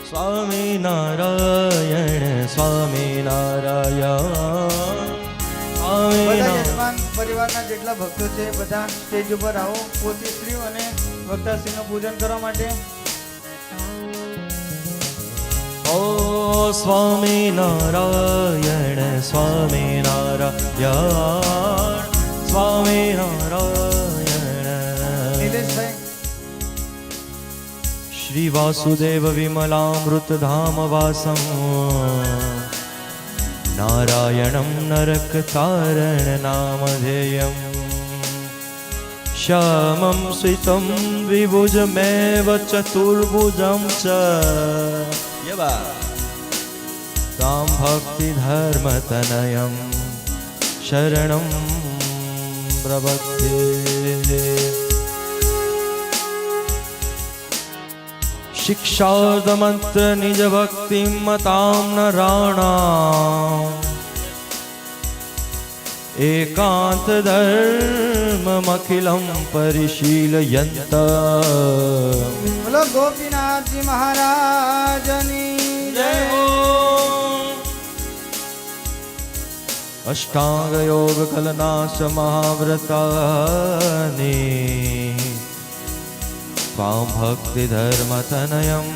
સ્વામિનારાયણ સ્વામિનારાયણ બધા યજમાન પરિવારના જેટલા ભક્તો છે બધા સ્ટેજ ઉપર આવો, પોતીશ્રી અને ભક્તશ્રીનું પૂજન કરવા માટે. ઓ સ્વામિનારાયણ સ્વામિનારાયણ સ્વામિનારાયણ. નિલેશભાઈ શ્રી વાસુદેવ વિમલામૃતધામ વાસમ નારાયણં નરકતારણ નામધેયં શ્યામં શ્રિतं વિભુજમેવ ચતુર્ભુજં ચ તાં ભક્તિધર્મતનયં શરણં પ્રપદ્યે. શિક્ષાર્થમંત્ર નિજ ભક્તિ મતામ નરાણામ એકાંત ધર્મમખિલં પરિશીલયંત. બોલો ગોપીનાથજી મહારાજની જય. અષ્ટાંગ યોગ કલનાશ મહાવ્રતાની ત્વાં ભક્તિ ધર્મ તનયં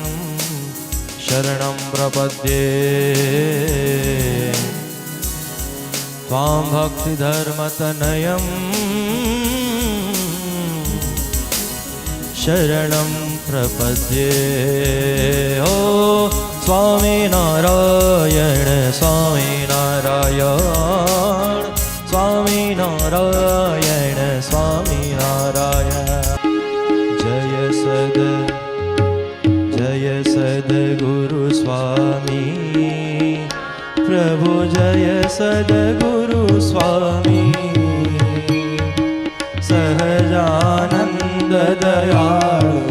શરણં પ્રપદ્યે. ત્વાં ભક્તિ ધર્મ તનયં શરણં પ્રપદ્યે. ઓ સ્વામિનારાયણ સ્વામિનારાયણ સ્વામિનારાયણ સ્વામિનારાયણ. જય સદગુરુ સ્વામી પ્રભુ જય સદગુરુ સ્વામી. સહજાનંદ દયાળુ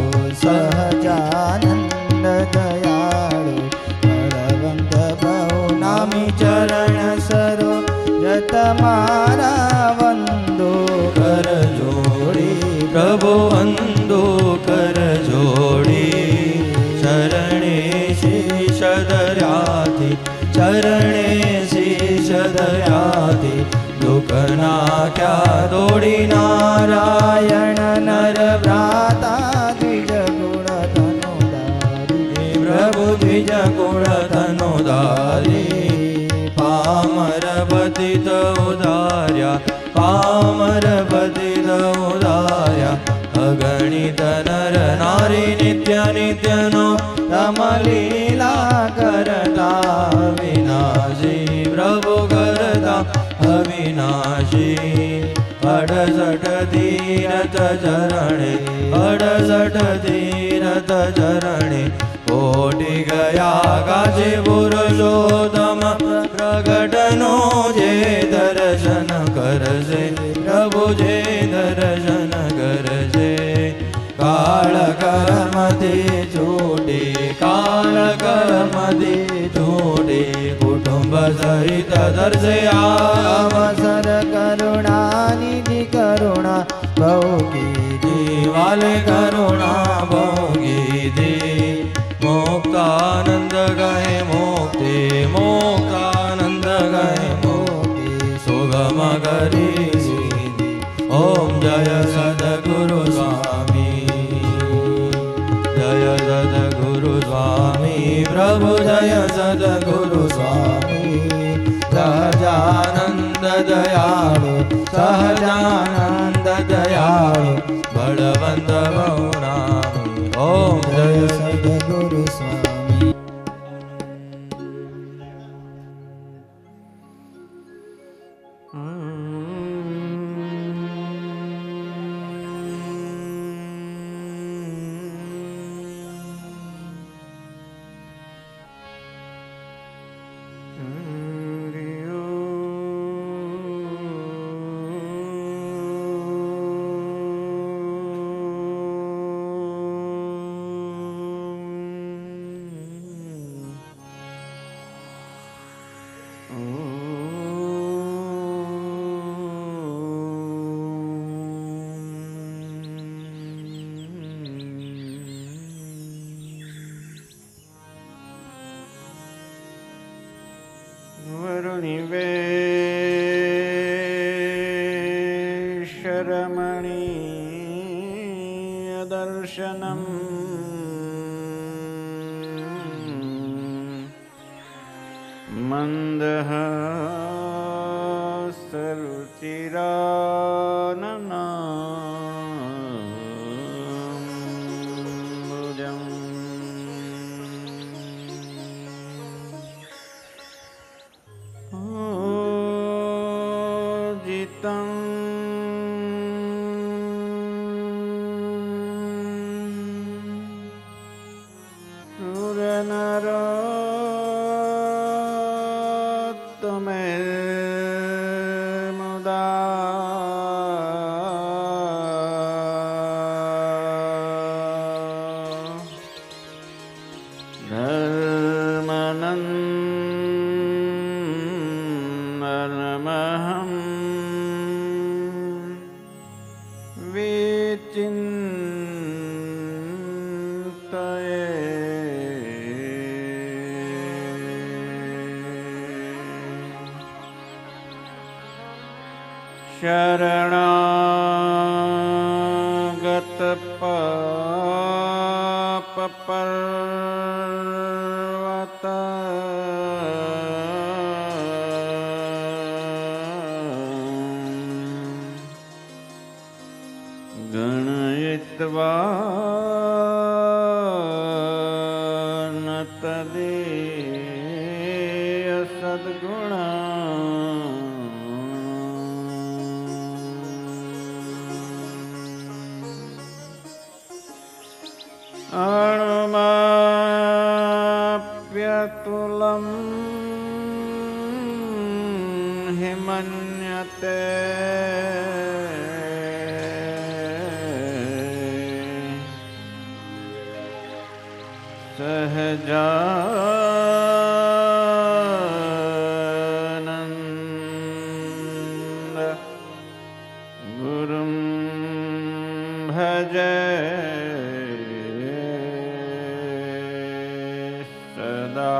સહજાનંદ દયાળુ બળવંત બહુ નામી ચરણ સરો જત મારા વંદો કર જોડી પ્રભુ વંદો કર જોડી. ચરણે શીશ ધર્યાથી ચરણે શીશ ધર્યાથી દુઃખના ક્યાં દોડી. નારાયણ નર ભ્રાતા દ્વિજ ગુણ ધનુધારી પ્રભુ દ્વિજ ગુણ ધનુધારી. પામર પતિત ઉદાર્યા પામર પતિત ઉદાર્યા. અગણિત નર નારી નિત્ય નિત્યનો તમ લીલા કરતા વિનાશી પ્રભુ કરતા અવિનાશી. 68 તીરથ ચરણે 68 તીરથ ચરણે કોટી ગયા કાજે પુરુષોત્તમ પ્રગટનો જે દર્શન કરશે પ્રભુ જે દર્શન કરશે. કાળ કર્મથી છૂટી કાળ કર્મથી છૂટી કુટુંબ સહિત દર્શે અવસર કરુણાનિધિ કરુણા બહુ કીધી વાલે કરુણા બહુ કીધી. મુક્તાનંદ ગહે મુક્તિ મુક્તાનંદ ગહે મુક્તિ સુગમ કરી સીધી. ઓમ જય સદગુરુ સ્વામી જય સદગુરુ સ્વામી પ્રભુ જય સદગુરુ સ્વામી. સહજાનંદ દયાળુ સહજાનંદ દયાળુ બળવંત બહુ નામી. ઓમ જય સદગુરુ સ્વામી. मन्दः सरुचिराननाम्बुजम् जितं सुरनरोत्तमेर्मुदा धर्मनन्दनमहं विचिन्तये शरणागतपापपर्वत गणयित्वा न तदीय सद्गुणा अणुमाप्यतुलं हिमन्यते सहजानन्द गुरुं भजे सदा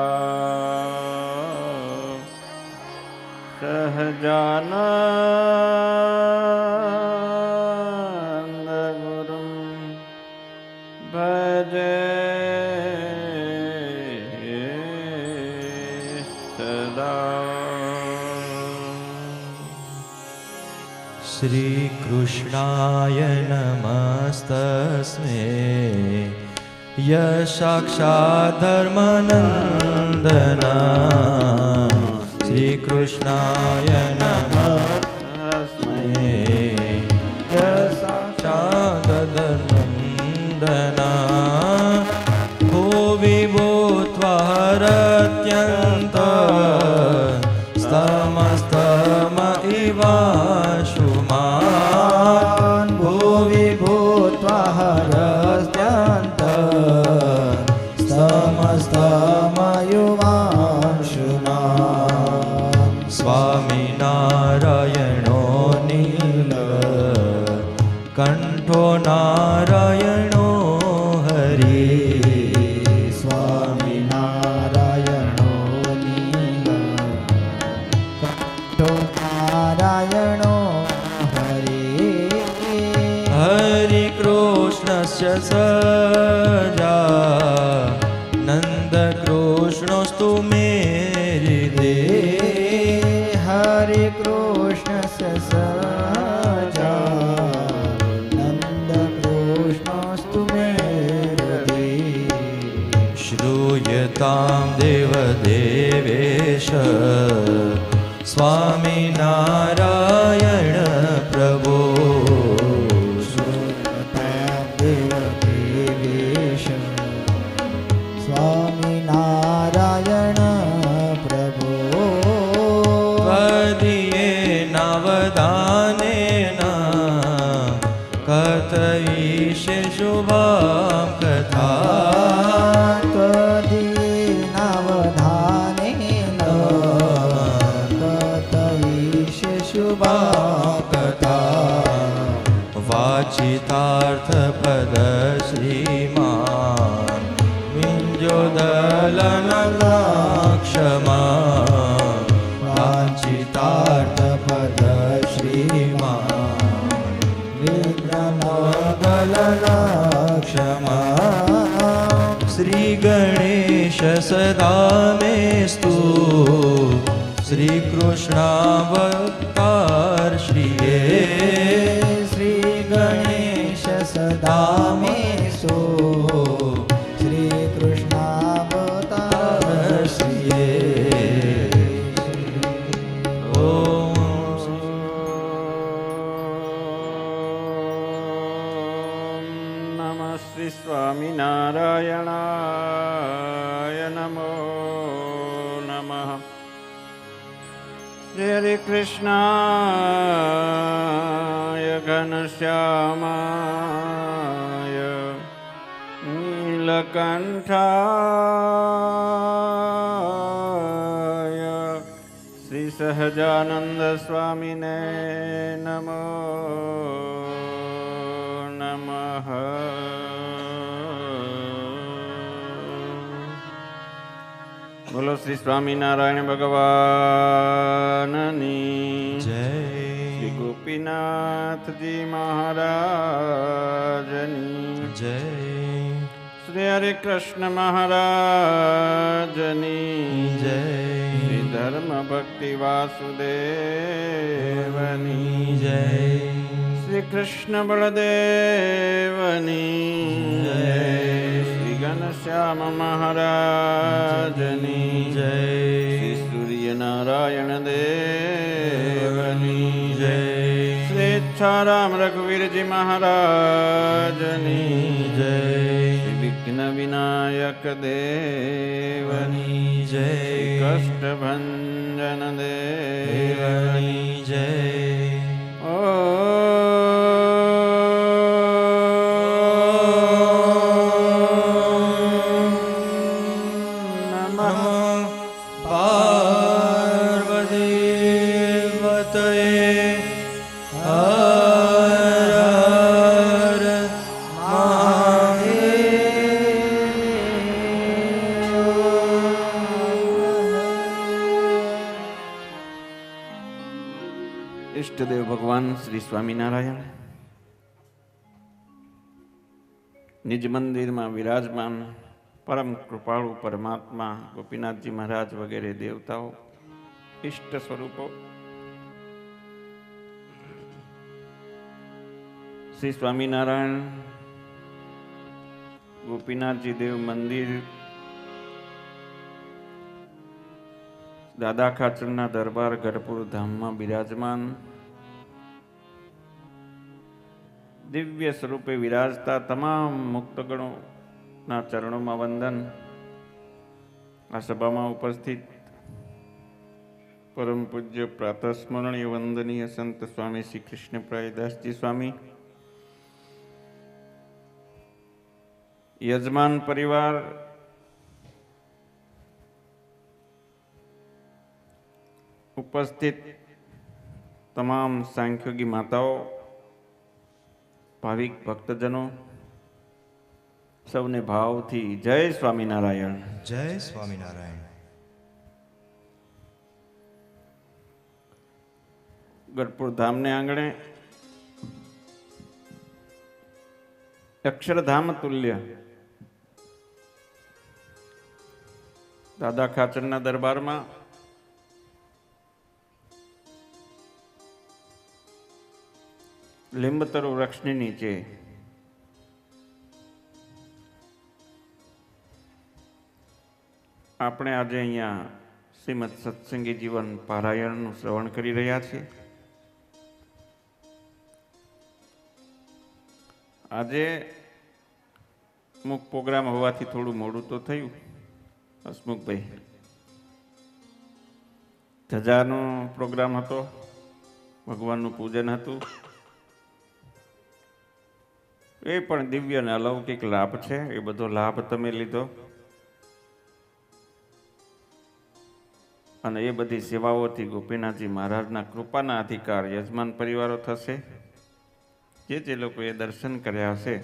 सहजानन्द गुरुं भजे सदा। श्रीकृष्णाय नमस्तस्मै यः साक्षात् धर्मानन्दना श्रीकृष्णाय नमस्तस्मै यः साक्षात् धर्मानन्दना भुवि भूत्वा हरत्यन्त स्तमस्तम इवांशुमान् भुवि भूत्वा हरत्यन्त स्तमस्तमयुवांशुमान् स्वामिनारायणो नील कंठो नारायणो हरि स्वामिनारायणो नील कंठो नारायणो हरि हरि कृष्णस्य सजा नंद कृष्णस्तु मे हृदे हरि कृष्ण सजा नंद कृष्णस्तु मे हृदि श्रूयतां देवदेवेश स्वामिनारायण प्रभो देवदेवेश स्वामिनारायण प्रभो त्वदीयेनावधानेन कथयिष्ये शुभां कथा त्वदीयेनावधानेन कथयिष्ये शुभां कथा वाचितार्थपद श्रीमान् विञ्जोदलनक्षमा वाचितार्थपद श्रीमान् विघ्नमोदलनक्षमा श्रीगणेश सदा मेस्तु શ્રી કૃષ્ણાવતાર શ્રીએ શ્રી ગણેશ સદા મેસો શ્રી કૃષ્ણાવતાર શ્રીએ ઓમ નમઃ શ્રી સ્વામિનારાયણાય નમો નમઃ. શ્રી હરે કૃષ્ણાય ઘનશ્યામાય નીલકંઠાય શ્રી સહજાનંદ સ્વામીને નમો નમઃ. બોલો શ્રી સ્વામિનારાયણ ભગવાનની જય શ્રી ગોપીનાથજી મહારાજની જય શ્રી હરે કૃષ્ણ મહારાજની જય શ્રી ધર્મ ભક્તિ વાસુદેવની જય શ્રી કૃષ્ણ બળદેવની જય શ્રી ઘનશ્યામ મહારાજની જય શ્રી સૂર્યનારાયણ દેવની જય શ્રી ઈચ્છારામ રઘુવીરજી મહારાજની જય શ્રી વિઘ્ન વિનાયક દેવની જય કષ્ટભંજન દેવની જય નમઃ પાર્વતીવતયે હર ઈષ્ટદેવ ભગવાન શ્રી સ્વામિનારાયણ નિજ મંદિરમાં વિરાજમાન પરમ કૃપાળુ પરમાત્મા ગોપીનાથજી મહારાજ વગેરે દેવતાઓ ઈષ્ટ સ્વરૂપો શ્રી સ્વામિનારાયણ ગોપીનાથજી દેવ મંદિર દાદા ખાચરના દરબાર ગઢપુર ધામમાં બિરાજમાન દિવ્ય સ્વરૂપે વિરાજતા તમામ મુક્તગણોના ચરણોમાં વંદન. આ સભામાં ઉપસ્થિત પરમ પૂજ્ય પ્રાતસ્મરણીય વંદનીય સંત સ્વામી શ્રી કૃષ્ણપ્રાયદાસજી સ્વામી, યજમાન પરિવાર, ઉપસ્થિત તમામ સાંખ્યોગી માતાઓ, ભાવિક ભક્તજનો, સૌને ભાવથી જય સ્વામિનારાયણ. જય સ્વામિનારાયણ. ગઢપુર ધામને આંગણે અક્ષરધામ તુલ્ય દાદા ખાચરના દરબારમાં લીંબતરુ વૃક્ષની નીચે આપણે આજે અહીંયા શ્રીમદ સત્સંગી જીવન પારાયણનું શ્રવણ કરી રહ્યા છીએ. આજે અમુક પ્રોગ્રામ હોવાથી થોડું મોડું તો થયું. હસમુખભાઈ, ધજાનો પ્રોગ્રામ હતો, ભગવાનનું પૂજન હતું. એ પણ દિવ્ય અને અલૌકિક લાભ છે. એ બધો લાભ તમે લીધો અને એ બધી સેવાઓથી ગોપીનાથજી મહારાજના કૃપાના અધિકાર યજમાન પરિવારો થશે. જે લોકોએ દર્શન કર્યા હશે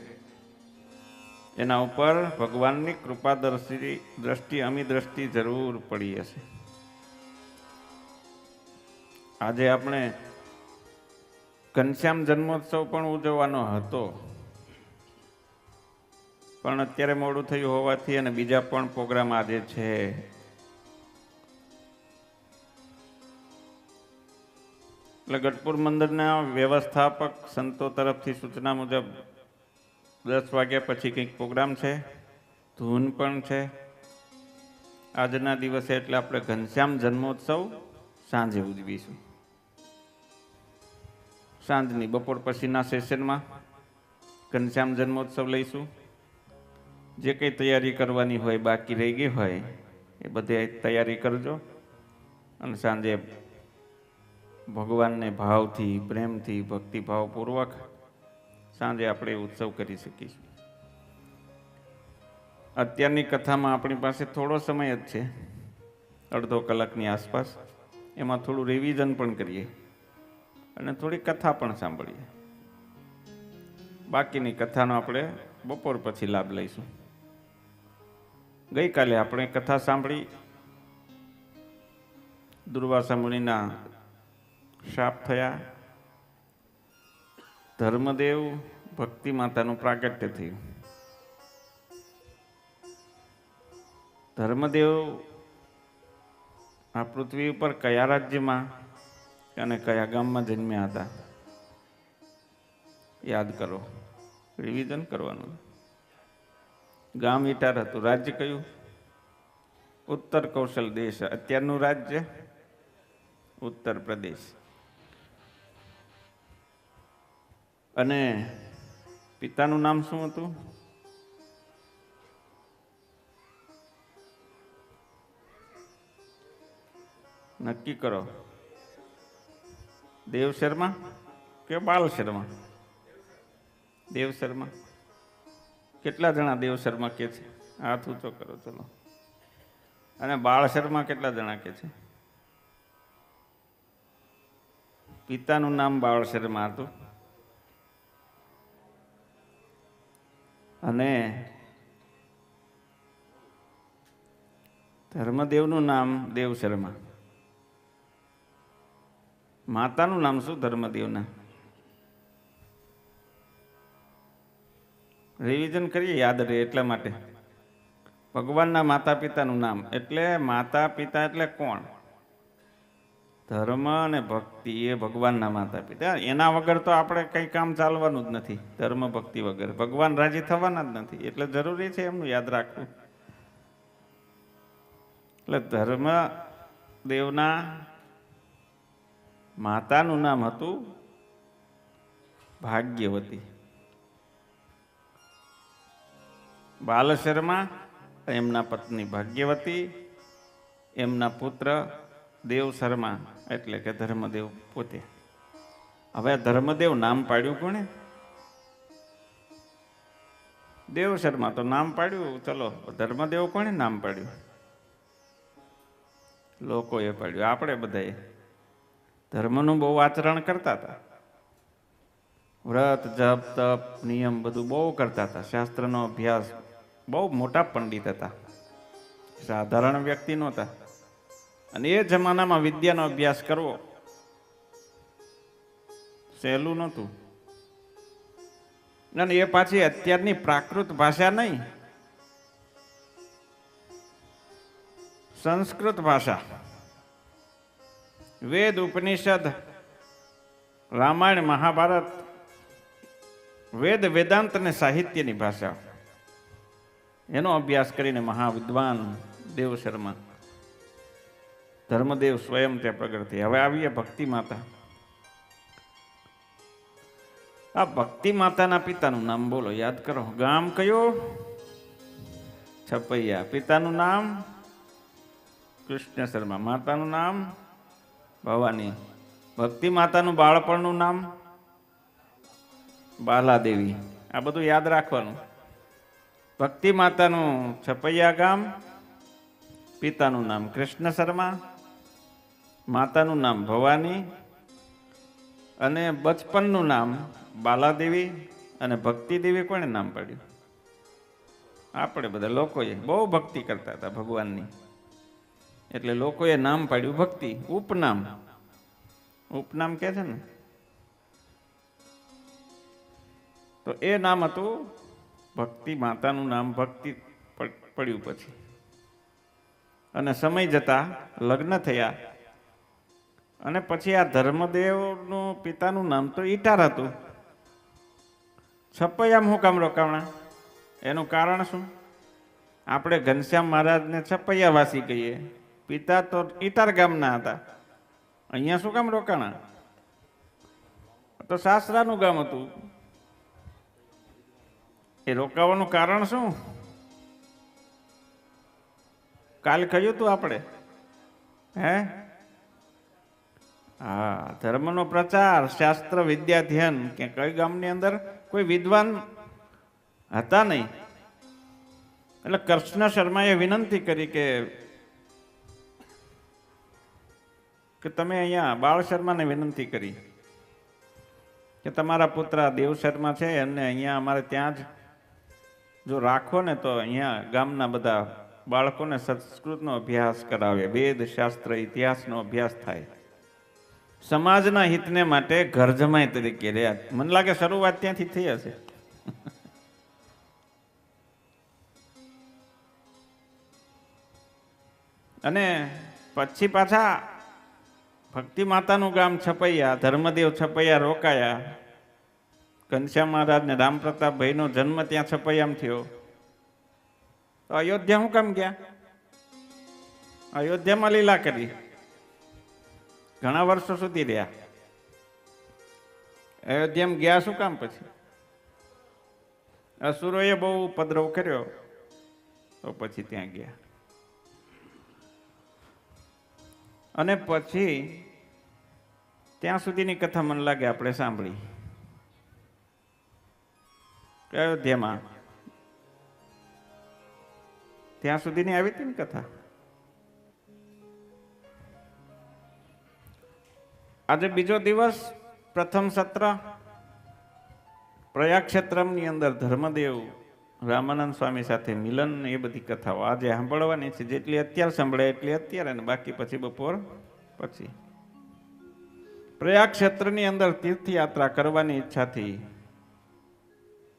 એના ઉપર ભગવાનની કૃપા દ્રષ્ટિ અમી દ્રષ્ટિ જરૂર પડી હશે. આજે આપણે ઘનશ્યામ જન્મોત્સવ પણ ઉજવવાનો હતો, પણ અત્યારે મોડું થયું હોવાથી અને બીજા પણ પ્રોગ્રામ આજે છે એટલે ગઢપુર મંદિરના વ્યવસ્થાપક સંતો તરફથી સૂચના મુજબ 10 વાગ્યા પછી કંઈક પ્રોગ્રામ છે, ધૂન પણ છે. આજના દિવસે એટલે આપણે ઘનશ્યામ જન્મોત્સવ સાંજે ઉજવીશું. સાંજની બપોર પછીના સેશનમાં ઘનશ્યામ જન્મોત્સવ લઈશું. જે કંઈ તૈયારી કરવાની હોય, બાકી રહી ગઈ હોય એ બધી તૈયારી કરજો અને સાંજે ભગવાનને ભાવથી, પ્રેમથી, ભક્તિભાવપૂર્વક સાંજે આપણે ઉત્સવ કરી શકીશું. અત્યારની કથામાં આપણી પાસે થોડો સમય જ છે, અડધો કલાકની આસપાસ. એમાં થોડું રિવિઝન પણ કરીએ અને થોડી કથા પણ સાંભળીએ. બાકીની કથાનો આપણે બપોર પછી લાભ લઈશું. ગઈકાલે આપણે કથા સાંભળી દુર્વાસા મુનિના શાપ થયા, ધર્મદેવ ભક્તિ માતાનું પ્રાગટ્ય થયું. ધર્મદેવ આ પૃથ્વી ઉપર કયા રાજ્યમાં અને કયા ગામમાં જન્મ્યા હતા યાદ કરો, રિવિઝન કરવાનું. ગામ ઇટાર હતું, રાજ્ય કયું? ઉત્તર કૌશલ દેશ, અત્યારનું રાજ્ય ઉત્તર પ્રદેશ. અને પિતાનું નામ શું હતું? નક્કી કરો. દેવ શર્મા કે બાલ શર્મા? દેવ શર્મા. કેટલા જણા દેવ શર્મા કે છે? હાથ ઊંચો કરો ચલો. અને બાળ શર્મા કેટલા જણા કે છે? પિતાનું નામ બાળ શર્મા હતું અને ધર્મદેવનું નામ દેવ શર્મા. માતાનું નામ શું ધર્મદેવના? રિવિઝન કરીએ, યાદ રહે એટલા માટે. ભગવાનના માતા પિતાનું નામ એટલે માતા પિતા એટલે કોણ? ધર્મ અને ભક્તિ એ ભગવાનના માતા પિતા. એના વગર તો આપણે કંઈ કામ ચાલવાનું જ નથી. ધર્મ ભક્તિ વગર ભગવાન રાજી થવાના જ નથી. એટલે જરૂરી છે એમનું યાદ રાખવું. એટલે ધર્મ દેવના માતાનું નામ હતું ભાગ્યવતી. બાલ શર્મા એમના પત્ની ભાગ્યવતી, એમના પુત્ર દેવ શર્મા એટલે કે ધર્મદેવ પોતે. હવે ધર્મદેવ નામ પાડ્યું કોણે? દેવ શર્મા તો નામ પાડ્યું, ચલો ધર્મદેવ કોણે નામ પાડ્યું? લોકોએ પાડ્યું. આપણે બધાએ ધર્મનું બહુ આચરણ કરતા હતા. વ્રત, જપ, તપ, નિયમ બધું બહુ કરતા હતા. શાસ્ત્રનો અભ્યાસ, બહુ મોટા પંડિત હતા, સાધારણ વ્યક્તિ નહોતા. અને એ જમાનામાં વિદ્યાનો અભ્યાસ કરવો સહેલું નહોતું. અને એ પાછી અત્યારની પ્રાકૃત ભાષા નહીં, સંસ્કૃત ભાષા. વેદ, ઉપનિષદ, રામાયણ, મહાભારત, વેદ, વેદાંત અને સાહિત્યની ભાષા. એનો અભ્યાસ કરીને મહાવિદ્વાન દેવ શર્મા ધર્મદેવ સ્વયં ત્યાં પ્રગટ થયા. હવે આવીએ ભક્તિ માતા. આ ભક્તિ માતાના પિતાનું નામ બોલો, યાદ કરો. ગામ કયું? છપૈયા. પિતાનું નામ કૃષ્ણ શર્મા, માતાનું નામ ભવાની. ભક્તિ માતાનું બાળપણનું નામ બાલાદેવી. આ બધું યાદ રાખવાનું. ભક્તિ માતાનું છપૈયા ગામ, પિતાનું નામ કૃષ્ણ શર્મા, માતાનું નામ ભવાની અને બચપનનું નામ બાલાદેવી. અને ભક્તિ દેવી કોણે નામ પાડ્યું? આપણે બધા લોકોએ બહુ ભક્તિ કરતા હતા ભગવાનની, એટલે લોકોએ નામ પાડ્યું ભક્તિ. ઉપનામ, ઉપનામ કે છે ને, તો એ નામ હતું ભક્તિ માતાનું નામ. ભક્તિ પડ્યું પછી. અને સમય જતા લગ્ન થયા અને પછી આ ધર્મદેવનું પિતાનું નામ તો ઈટાર હતું. છપૈયામાં હું કામ રોકાવણા? એનું કારણ શું? આપણે ઘનશ્યામ મહારાજને છપૈયાવાસી કહીએ, પિતા તો ઈટાર ગામના હતા. અહીંયા શું કામ રોકાણા? તો સાસરાનું ગામ હતું. એ રોકાવાનું કારણ શું? કાલ કહ્યું તું આપણે, હે? હા, ધર્મનો પ્રચાર, શાસ્ત્ર વિદ્યા ધ્યાન. કે કઈ ગામની અંદર કોઈ વિદ્વાન હતા નહીં. એટલે કૃષ્ણ શર્માએ વિનંતી કરી કે તમે અહીંયા બાળ શર્માને વિનંતી કરી કે તમારા પુત્ર દેવ શર્મા છે અને અહીંયા અમારે ત્યાં જ જો રાખો ને તો અહીંયા ગામના બધા બાળકોને સંસ્કૃતનો અભ્યાસ કરાવે, વેદ શાસ્ત્ર ઇતિહાસનો અભ્યાસ થાય, સમાજના હિતને માટે ઘર જમાઈ તરીકે રહ્યા. મને લાગે શરૂઆત ત્યાંથી થઈ હશે. અને પછી પાછા ભક્તિ માતાનું ગામ છપૈયા, ધર્મદેવ છપૈયા રોકાયા. ઘનશ્યામ મહારાજ ને રામપ્રતાપભાઈનો જન્મ ત્યાં છપૈયામાં થયો. તો અયોધ્યા શું કામ ગયા? અયોધ્યામાં લીલા કરી, ઘણા વર્ષો સુધી રહ્યા. અયોધ્યામાં ગયા શું કામ? પછી અસુરોએ બહુ ઉપદ્રવ કર્યો તો પછી ત્યાં ગયા. અને પછી ત્યાં સુધીની કથા મને લાગે આપણે સાંભળી. અયોધ્યામાં ત્યાં સુધીની આવી હતી ને કથા. આજે બીજો દિવસ, પ્રથમ સત્ર. પ્રયાગ ક્ષેત્રની અંદર ધર્મદેવ રામાનંદ સ્વામી સાથે મિલન, એ બધી કથાઓ આજે સાંભળવાની છે. જેટલી અત્યારે સાંભળે એટલી અત્યારે, ને બાકી પછી બપોર પછી. પ્રયાગ ક્ષેત્રની અંદર તીર્થયાત્રા કરવાની ઈચ્છાથી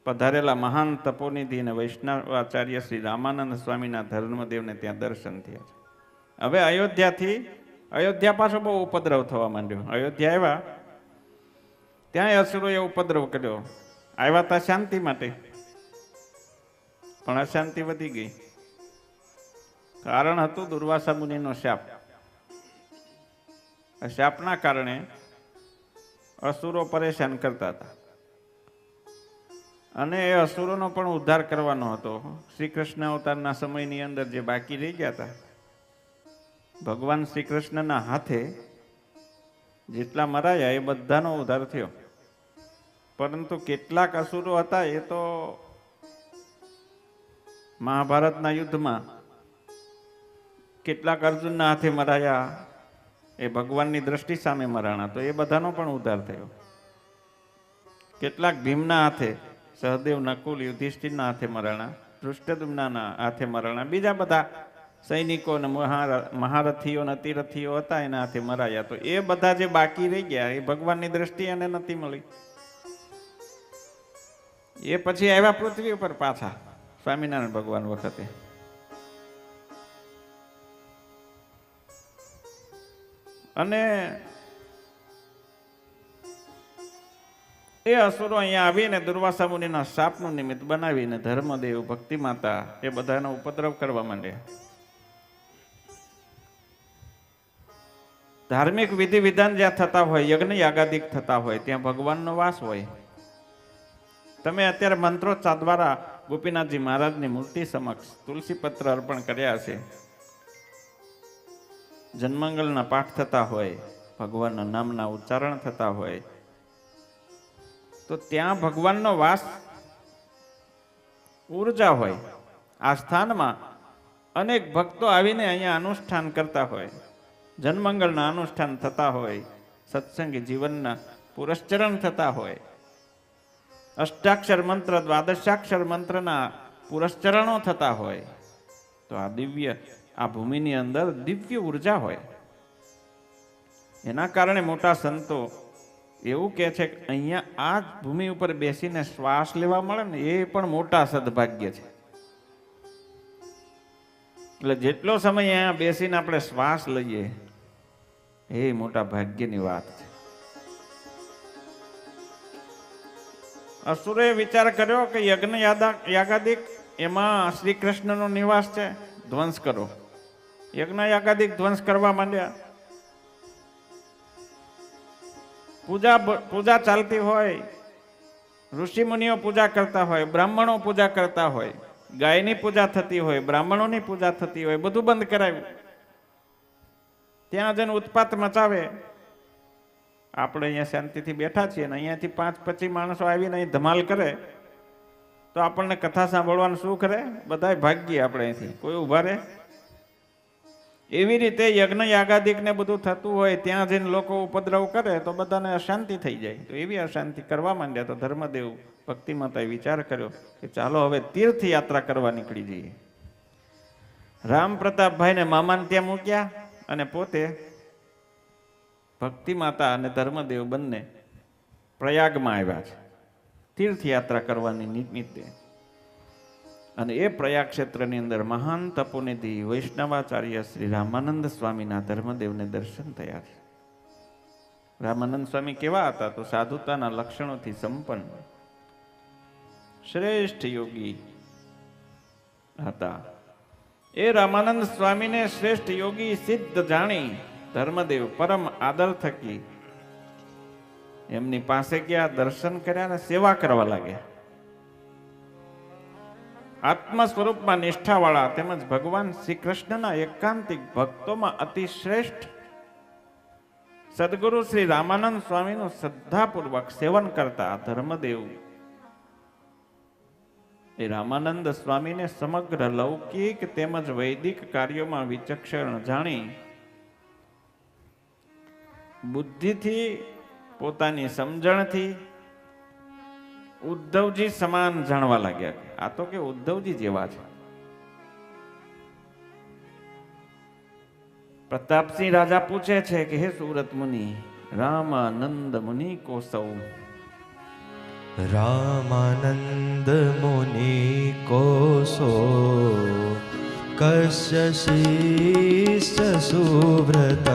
પધારેલા મહાન તપોનિધિ અને વૈષ્ણવાચાર્ય શ્રી રામાનંદ સ્વામીના ધર્મદેવને ત્યાં દર્શન થયા છે. હવે અયોધ્યા પાછો બહુ ઉપદ્રવ થવા માંડ્યો. અયોધ્યા આવ્યા ત્યાં અસુરોએ ઉપદ્રવ કર્યો. આવ્યા હતા શાંતિ માટે, પણ અશાંતિ વધી ગઈ. કારણ હતું દુર્વાસા મુનિનો શાપ. આ શાપના કારણે અસુરો પરેશાન કરતા હતા અને એ અસુરોનો પણ ઉદ્ધાર કરવાનો હતો. શ્રી કૃષ્ણ અવતારના સમયની અંદર જે બાકી રહી ગયા હતા, ભગવાન શ્રી કૃષ્ણના હાથે જેટલા મરાયા એ બધાનો ઉદ્ધાર થયો. પરંતુ કેટલાક અસુરો હતા એ તો મહાભારતના યુદ્ધમાં કેટલાક અર્જુનના હાથે મરાયા, એ ભગવાનની દ્રષ્ટિ સામે મરાણા, તો એ બધાનો પણ ઉદ્ધાર થયો. કેટલાક ભીમના હાથે, સહદેવ, નકુલ, યુધિષ્ઠિરના હાથે મરાણા, ધૃષ્ટદ્યુમ્નના હાથે મરાણા, બીજા બધા સૈનિકો ને મહારથીઓ ને અતિરથીઓ હતા એના હાથે મરાયા. તો એ બધા જે બાકી રહી ગયા એ ભગવાનની દ્રષ્ટિ એને નથી મળી. એ પછી આવ્યા પૃથ્વી ઉપર પાછા સ્વામિનારાયણ ભગવાન વખતે. અને એ અસુરો અહીંયા આવીને દુર્વાસા મુનિના શાપનું નિમિત્ત બનાવીને ધર્મદેવ, ભક્તિ માતા એ બધાનો ઉપદ્રવ કરવા માંડ્યા. ધાર્મિક વિધિ વિધાન જ્યાં થતા હોય, યજ્ઞ યાગાદિક થતા હોય, ત્યાં ભગવાનનો વાસ હોય. તમે અત્યારે મંત્રોચ્ચાર દ્વારા ગોપીનાથજી મહારાજની મૂર્તિ સમક્ષ તુલસી પત્ર અર્પણ કર્યા છે. જન્મંગલના પાઠ થતા હોય, ભગવાનના નામના ઉચ્ચારણ થતા હોય, તો ત્યાં ભગવાનનો વાસ, ઉર્જા હોય. આ સ્થાનમાં અનેક ભક્તો આવીને અહીંયા અનુષ્ઠાન કરતા હોય, જન્મંગલના અનુષ્ઠાન થતા હોય, સત્સંગી જીવનના પુરસ્ચરણ થતા હોય, અષ્ટાક્ષર મંત્ર, દ્વાદશાક્ષર મંત્રના પુરસ્ચરણો થતા હોય. તો આ દિવ્ય, આ ભૂમિની અંદર દિવ્ય ઉર્જા હોય. એના કારણે મોટા સંતો એવું કહે છે કે અહીંયા આ ભૂમિ ઉપર બેસીને શ્વાસ લેવા મળે ને એ પણ મોટા સદભાગ્ય છે. એટલે જેટલો સમય અહીંયા બેસીને આપણે શ્વાસ લઈએ એ મોટા ભાગ્યની વાત છે. અસુરે વિચાર કર્યો કે યજ્ઞ યાગાદિક એમાં શ્રી કૃષ્ણનો નિવાસ છે, ધ્વંસ કરો. યજ્ઞ યાગાદિક ધ્વંસ કરવા માંડ્યા. પૂજા ચાલતી હોય, ઋષિ મુનિઓ પૂજા કરતા હોય, બ્રાહ્મણો પૂજા કરતા હોય, ગાયની પૂજા થતી હોય, બ્રાહ્મણોની પૂજા થતી હોય, બધું બંધ કરાવ્યું. ત્યાં જઈને ઉત્પાત મચાવે. આપણે અહીંયા શાંતિથી બેઠા છીએ ને અહીંયાથી 5-25 માણસો આવીને અહીં ધમાલ કરે તો આપણને કથા સાંભળવાનું શું કરે? બધાય ભાગીએ આપણે અહીંથી, કોઈ ઊભા રહે? એવી રીતે યજ્ઞ યાગાદિકને બધું થતું હોય ત્યાં જઈને લોકો ઉપદ્રવ કરે તો બધાને અશાંતિ થઈ જાય. તો એવી અશાંતિ કરવા માંડ્યા. તો ધર્મદેવ ભક્તિ માતાએ વિચાર કર્યો કે ચાલો હવે તીર્થયાત્રા કરવા નીકળી જઈએ. રામ પ્રતાપભાઈને મામાને ત્યાં મૂક્યા અને પોતે ભક્તિ માતા અને ધર્મદેવ બંને પ્રયાગમાં આવ્યા છે તીર્થયાત્રા કરવાની નિમિત્તે. અને એ પ્રયાગ ક્ષેત્રની અંદર મહાન તપોનિધિ વૈષ્ણવાચાર્ય શ્રી રામાનંદ સ્વામીના ધર્મદેવને દર્શન થયા છે. રામાનંદ સ્વામી કેવા હતા? તો સાધુતાના લક્ષણોથી સંપન્ન શ્રેષ્ઠ યોગી હતા. એ રામાનંદ સ્વામીને શ્રેષ્ઠ યોગી સિદ્ધ જાણી ધર્મદેવ પરમ આદર થકી એમની પાસે ગયા, દર્શન કર્યા અને સેવા કરવા લાગ્યા. આત્મ સ્વરૂપમાં નિષ્ઠાવાળા તેમજ ભગવાન શ્રી કૃષ્ણના એકાંતિક ભક્તોમાં અતિ શ્રેષ્ઠ સદગુરુ શ્રી રામાનંદ સ્વામીનું શ્રદ્ધાપૂર્વક સેવન કરતા ધર્મદેવ એ રામાનંદ સ્વામીને સમગ્ર લૌકિક તેમજ વૈદિક કાર્યોમાં વિચક્ષણ જાણી બુદ્ધિથી પોતાની સમજણથી ઉદ્ધવજી સમાન જાણવા લાગ્યા. આ તો કે ઉદ્ધવજી જેવા છે. પ્રતાપસિંહ રાજા પૂછે છે કે હે સુરત મુનિ, રામાનંદ મુનિ કો સૌ. રામાનંદ મુનિ કોસો કસ્ય શિષ્ટ સુવ્રત.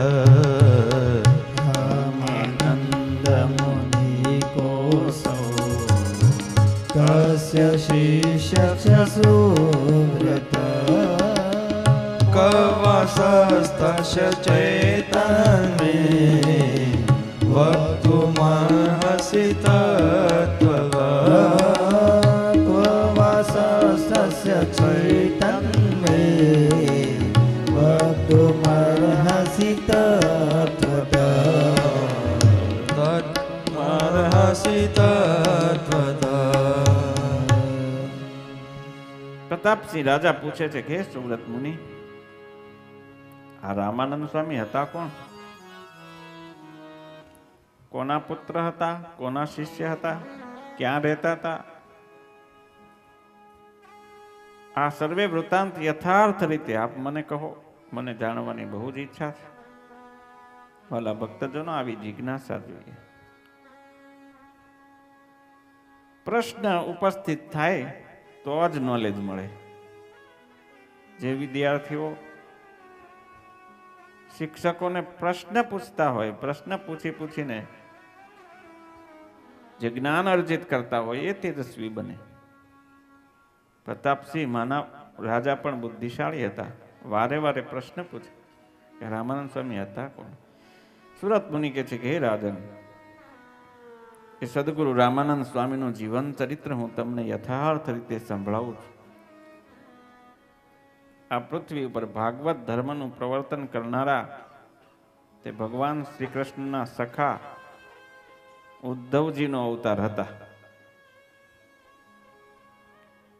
રામાનંદ મુનિ કોસો કસ્ય શિષ્ય સુવ્રત. કવાસસ્તસ્ય ચૈતન્મે વક્તુમર્હસि તત્ત્વગત. કવાસસ્તસ્ય ચૈતન્મે વક્તુમર્હસि તત્ત્વગત. તત્ત્વમર્હસि તત્ત્વતઃ. પ્રતાપસિંહ રાજા પૂછે છે કે હે સુવ્રત મુનિ, આ રામાનંદ સ્વામી હતા કોણ? કોના પુત્ર હતા? કોના શિષ્ય હતા? ક્યાં રહેતા હતા? આ સર્વે વૃત્તાંત યથાર્થ રીતે આપ મને કહો, મને જાણવાની બહુ જ ઈચ્છા છે. વાલા ભક્તજનો, આવી જિજ્ઞાસા જોઈએ. પ્રશ્ન ઉપસ્થિત થાય તો જ નોલેજ મળે. જે વિદ્યાર્થીઓ શિક્ષકોને પ્રશ્ન પૂછતા હોય, પ્રશ્ન પૂછીને જે જ્ઞાન અર્જિત કરતા હોય એ તેજસ્વી બને. પ્રતાપસિંહ માના રાજા પણ બુદ્ધિશાળી હતા. વારે વારે પ્રશ્ન પૂછે કે રામાનંદ સ્વામી હતા કોણ? સુરત મુનિ કહે છે કે હે રાજન, એ સદગુરુ રામાનંદ સ્વામીનું જીવન ચરિત્ર હું તમને યથાર્થ રીતે સંભળાવું છું. આ પૃથ્વી ઉપર ભાગવત ધર્મનું પ્રવર્તન કરનારા તે ભગવાન શ્રી કૃષ્ણના સખા ઉદ્ધવજીનો અવતાર હતા.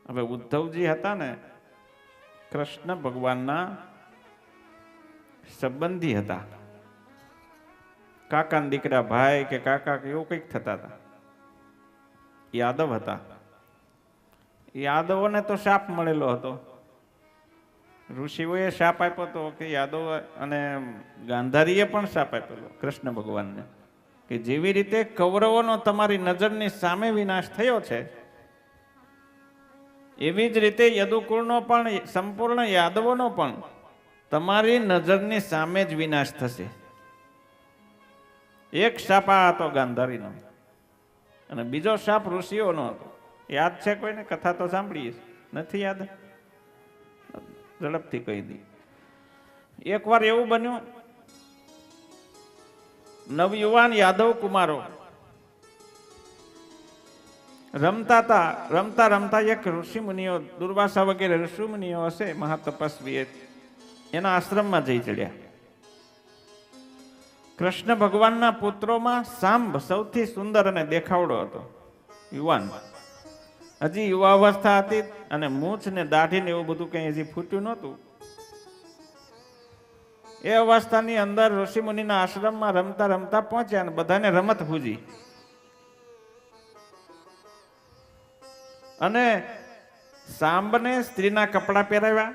હવે ઉદ્ધવજી હતા ને કૃષ્ણ ભગવાનના સંબંધી હતા. કાકાના દીકરા ભાઈ કે કાકા કે એવું કંઈક થતા હતા. યાદવ હતા. યાદવોને તો શાપ મળેલો હતો. ઋષિઓએ શાપ આપ્યો હતો કે યાદવ, અને ગાંધારીએ પણ શાપ આપેલો કૃષ્ણ ભગવાનને કે જેવી રીતે કૌરવોનો તમારી નજરની સામે વિનાશ થયો છે એવી જ રીતે યદુકુળનો પણ, સંપૂર્ણ યાદવોનો પણ તમારી નજરની સામે જ વિનાશ થશે. એક શાપ આ હતો ગાંધારીનો, અને બીજો શાપ ઋષિઓનો હતો. યાદ છે કોઈને? કથા તો સાંભળીએ, નથી યાદ? ઝડપથી કહી દી. એકવાર એવું બન્યું, નવયુવાન યાદવ કુમારો રમતા હતા. રમતા રમતા એક ઋષિ મુનિઓ, દુર્વાસા વગેરે ઋષિ મુનિઓ હશે મહાતપસ્વી, એના આશ્રમમાં જઈ ચડ્યા. કૃષ્ણ ભગવાનના પુત્રોમાં સાંબ સૌથી સુંદર અને દેખાવડો હતો, યુવાન. હજી યુવાવસ્થા હતી અને મૂછ ને દાઢી ને એવું બધું કઈ હજી ફૂટ્યું નહોતું. એ અવસ્થાની અંદર ઋષિ મુનિના આશ્રમમાં રમતા રમતા પહોંચ્યા અને બધાને રમત પૂજી. અને સાંબને સ્ત્રીના કપડા પહેરાવ્યા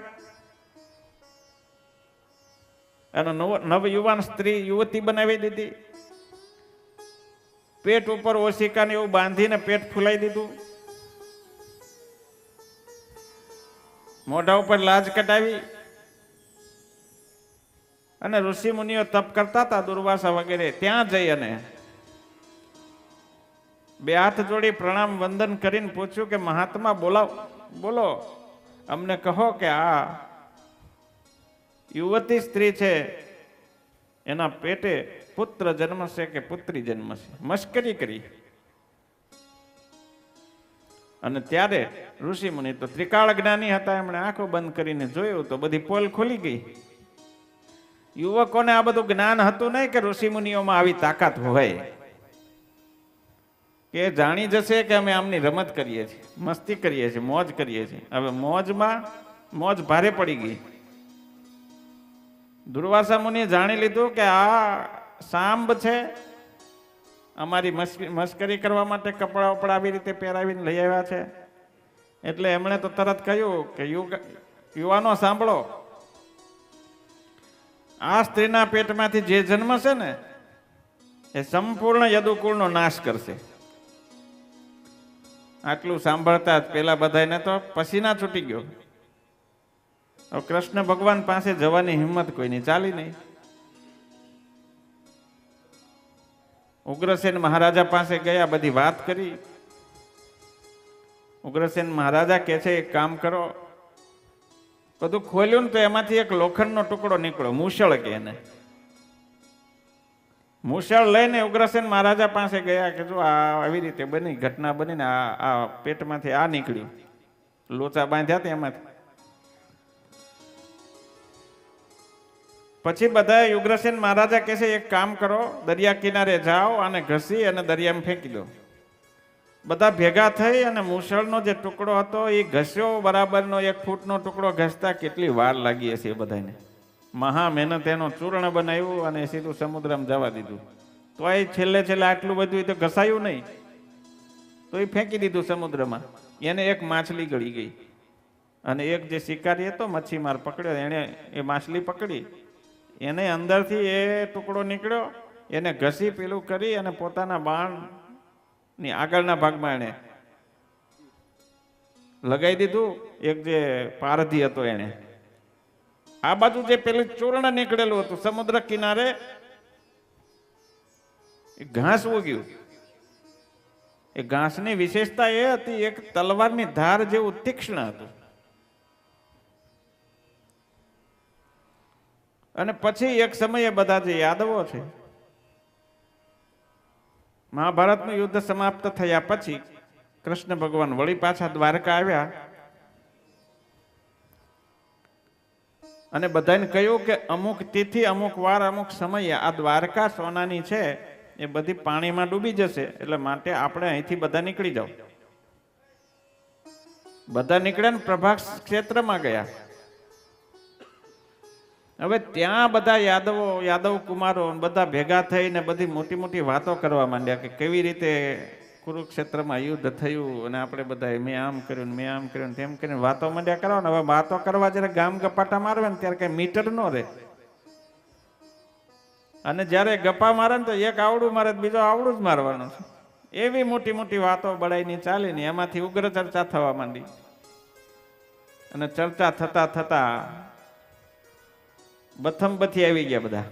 અને નવયુવાન સ્ત્રી યુવતી બનાવી દીધી. પેટ ઉપર ઓશિકાને એવું બાંધીને પેટ ફૂલાઈ દીધું. મોઢા ઉપર લાજ કટાવી અને ઋષિ મુનિઓ તપ કરતા હતા દુર્વાસા વગેરે. ત્યાં જઈ અને બે હાથ જોડી પ્રણામ વંદન કરીને પૂછ્યું કે મહાત્મા બોલો, અમને કહો કે આ યુવતી સ્ત્રી છે, એના પેટે પુત્ર જન્મશે કે પુત્રી જન્મશે? મશ્કરી કરી. અને ત્યારે ઋષિ મુનિ તો ત્રિકાળ જ્ઞાની હતા, એમણે આંખો બંધ કરીને જોયું તો બધી પોલ ખુલી ગઈ. યુવકોને આ બધું જ્ઞાન હતું નહીં કે ઋષિ મુનિઓમાં આવી તાકાત હોય કે જાણી જશે કે અમે આમની રમત કરીએ છીએ, મસ્તી કરીએ છીએ, મોજ કરીએ છીએ. હવે મોજ ભારે પડી ગઈ. દુર્વાસા મુનિએ જાણી લીધું કે આ સાંબ છે, અમારી મસ્કરી કરવા માટે કપડા વપડા આવી રીતે પહેરાવીને લઈ આવ્યા છે. એટલે એમણે તો તરત કહ્યું કે યુવાનો સાંભળો, આ સ્ત્રીના પેટમાંથી જે જન્મશે ને એ સંપૂર્ણ યદુકુળનો નાશ કરશે. આટલું સાંભળતા જ પેલા બધાને તો પસીના છૂટી ગયો. હવે કૃષ્ણ ભગવાન પાસે જવાની હિંમત કોઈની ચાલી નહીં. ઉગ્રસેન મહારાજા પાસે ગયા, બધી વાત કરી. ઉગ્રસેન મહારાજા કહે છે એક કામ કરો. બધું ખોલ્યું ને તો એમાંથી એક લોખંડનો ટુકડો નીકળ્યો, મૂષળ કે એને. મૂષળ લઈને ઉગ્રસેન મહારાજા પાસે ગયા કે જો આ આવી રીતે બની ઘટના બનીને આ પેટમાંથી આ નીકળ્યું, લોચા બાંધ્યા હતા એમાંથી. પછી બધા ઉગ્રસેન મહારાજા કહે છે એક કામ કરો, દરિયા કિનારે જાઓ અને ઘસી અને દરિયામાં ફેંકી દો. બધા ભેગા થઈ અને મૂષળનો જે ટુકડો હતો એ ઘસ્યો બરાબરનો. 1 ફૂટનો ટુકડો ઘસતા કેટલી વાર લાગી હશે એ બધાને. મહા મહેનત એનો ચૂર્ણ બનાવ્યું અને સીધું સમુદ્રમાં જવા દીધું. તો એ છેલ્લે આટલું બધું તો ઘસાયું નહીં, તો એ ફેંકી દીધું સમુદ્રમાં. એને એક માછલી ગળી ગઈ અને એક જે શિકારી હતો મચ્છીમાર પકડ્યો, એને એ માછલી પકડી, એને અંદરથી એ ટુકડો નીકળ્યો, એને ઘસી પેલું કરી અને પોતાના બાણની આગળના ભાગમાં એને લગાવી દીધું. એક જે પારધી હતો એને આ બાજુ જે પેલું ચૂર્ણ નીકળેલું હતું સમુદ્ર કિનારે ઘાસ ઉગ્યું. એ ઘાસની વિશેષતા એ હતી, એક તલવારની ધાર જેવું તીક્ષ્ણ હતું. અને પછી એક સમયે બધા જે યાદવો છે, મહાભારતનું યુદ્ધ સમાપ્ત થયા પછી કૃષ્ણ ભગવાન વળી પાછા દ્વારકા આવ્યા અને બધાને કહ્યું કે અમુક તિથિ, અમુક વાર, અમુક સમયે આ દ્વારકા સોનાની છે એ બધી પાણીમાં ડૂબી જશે, એટલે માટે આપણે અહીંથી બધા નીકળી જાઓ. બધા નીકળ્યા ને પ્રભાસ ક્ષેત્રમાં ગયા. હવે ત્યાં બધા યાદવ કુમારો બધા ભેગા થઈને બધી મોટી મોટી વાતો કરવા માંડ્યા કે કેવી રીતે કુરુક્ષેત્રમાં યુદ્ધ થયું અને આપણે બધા મેં આમ કર્યું, મેં આમ કર્યું, તેમ કરીને વાતો માંડ્યા કરવાને. હવે વાતો કરવા જયારે ગામ ગપાટા મારવે ને ત્યારે કઈ મીટર ન રહે. અને જયારે ગપ્પા મારે ને તો એક આવડું મારે બીજો આવડું જ મારવાનું છે. એવી મોટી મોટી વાતો બળાઈની ચાલી ને એમાંથી ઉગ્ર ચર્ચા થવા માંડી. અને ચર્ચા થતા થતા બથમ બથી આવી ગયા બધા.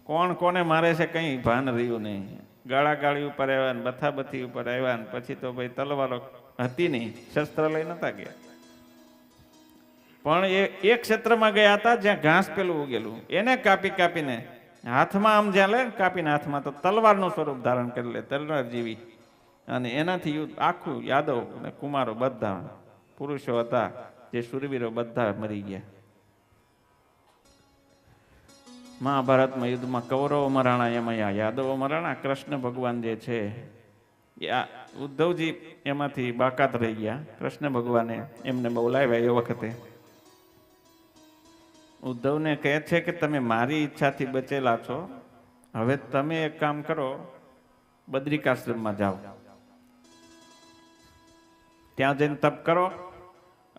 કોણ કોને મારે છે કંઈ ભાન રહ્યું નહીં. ગાળાગાળી ઉપર આવ્યા ને બથાબથી ઉપર આવ્યા ને પછી તો ભાઈ તલવારો હતી નહીં, શસ્ત્ર લઈ નતા ગયા. પણ એ ક્ષેત્રમાં ગયા હતા જ્યાં ઘાસ પેલું ઉગેલું, એને કાપી કાપીને હાથમાં આમ જ્યાં લે કાપીને હાથમાં તો તલવારનું સ્વરૂપ ધારણ કરી લે, તલવાર જેવી. અને એનાથી યુદ્ધ આખું યાદવ અને કુમારો બધા પુરુષો હતા જે શૂરવીરો બધા મરી ગયા. મહાભારતમાં યુદ્ધમાં કૌરવો મરાણા, એમાં યાદવો મરાણા. કૃષ્ણ ભગવાન જે છે ઉદ્ધવજી એમાંથી બાકાત રહી ગયા. કૃષ્ણ ભગવાને એમને બોલાવ્યા. એ વખતે ઉદ્ધવને કહે છે કે તમે મારી ઈચ્છાથી બચેલા છો, હવે તમે એક કામ કરો, બદ્રિકાશ્રમમાં જાઓ, ત્યાં જઈને તપ કરો.